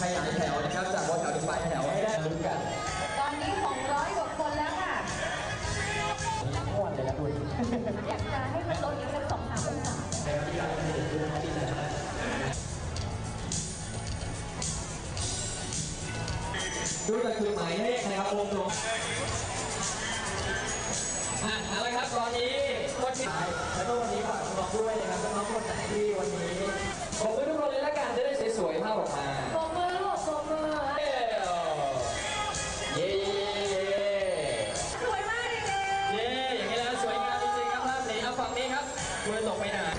ขยายแถวนะครับจากบนแถวถึงปลายแถวให้ได้ลุ้นกันตอนนี้200 กว่าคนแล้วค่ะม่วนเลยนะคุณอยากจะให้มันลดอีกสัก2-3 องศาที่ร้านที่ที่ไหนดูแต่คือหมายเลขนะครับวงลงอะไรครับตอนนี้คนที่แล้วก็วันนี้ฝากน้องด้วยนะครับน้องคนไหนที่วันนี้ขอบคุณทุกคนเลยละกันจะได้สวยๆภาพออกมาปรบมือลูกปรบมือเย้สวยมากเลยเย้อย่างนี้แล้วสวยงามจริงๆครับภาพนี้เอาฝั่งนี้ครับคุณตกไปไหน